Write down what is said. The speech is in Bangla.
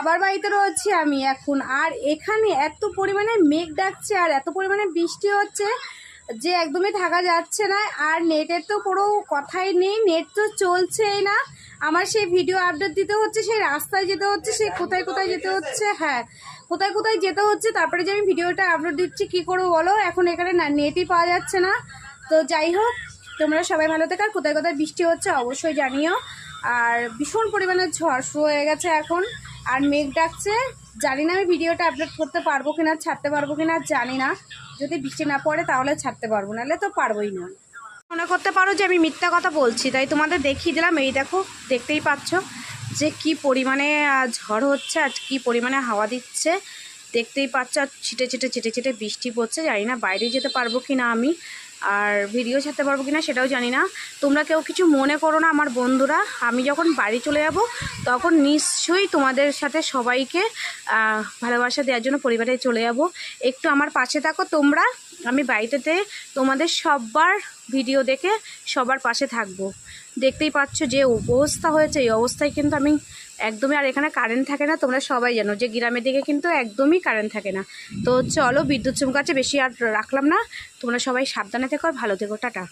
বাবার বাড়িতে রয়েছি আমি এখন। আর এখানে এত পরিমাণে মেঘ ডাকছে আর এত পরিমাণে বৃষ্টি হচ্ছে যে একদমই থাকা যাচ্ছে না। আর নেটের তো কোনো কথাই নেই, নেট তো চলছেই না। আমার সেই ভিডিও আপডেট দিতে হচ্ছে, সেই রাস্তায় যেতে হচ্ছে, সেই কোথায় কোথায় যেতে হচ্ছে, হ্যাঁ কোথায় কোথায় যেতে হচ্ছে, তারপরে যে আমি ভিডিওটা আপলোড দিচ্ছি কী করবো বলো, এখন এখানে না নেটই পাওয়া যাচ্ছে না। তো যাই হোক, তোমরা সবাই ভালো থেকো। আর কোথায় কোথায় বৃষ্টি হচ্ছে অবশ্যই জানিও। আর ভীষণ পরিমাণে ঝড় শুরু হয়ে গেছে এখন, আর মেঘ ডাকছে। জানি না আমি ভিডিওটা আপলোড করতে পারবো কিনা, ছাড়তে পারবো কিনা জানি না। যদি বৃষ্টি না পড়ে তাহলে ছাড়তে পারবো, নাহলে তো পারবোই না। মনে করতে পারো যে আমি মিথ্যা কথা বলছি, তাই তোমাদের দেখিয়ে দিলাম। এই দেখো, দেখতেই পাচ্ছ যে কি পরিমাণে ঝড় হচ্ছে আর কি পরিমাণে হাওয়া দিচ্ছে, দেখতেই পাচ্ছ। আর ছিটে ছিটে ছিটে ছিটে বৃষ্টি পড়ছে। জানি না বাইরে যেতে পারবো কি না আমি, আর ভিডিও ছাড়তে পারবো কি না সেটাও জানি না। তোমরা কেউ কিছু মনে করো না আমার বন্ধুরা। আমি যখন বাড়ি চলে যাব তখন নিশ্চয়ই তোমাদের সাথে সবাইকে ভালোবাসা দেওয়ার জন্য পরিবারে চলে যাব। একটু আমার পাশে থাকো তোমরা। আমি বাড়িতে তোমাদের সবার ভিডিও দেখে সবার পাশে থাকবো। দেখতেই পাচ্ছ যে অবস্থা হয়েছে, এই অবস্থায় কিন্তু আমি একদমই, আর এখানে কারেন্ট থাকে না, তোমরা সবাই জানো যে গ্রামের দিকে কিন্তু একদমই কারেন্ট থাকে না। তো চলো, বিদ্যুৎ চমকাচ্ছে, বেশি আর রাখলাম না। তোমরা সবাই সাবধানে থেকো আর ভালো থেকো, টাটা।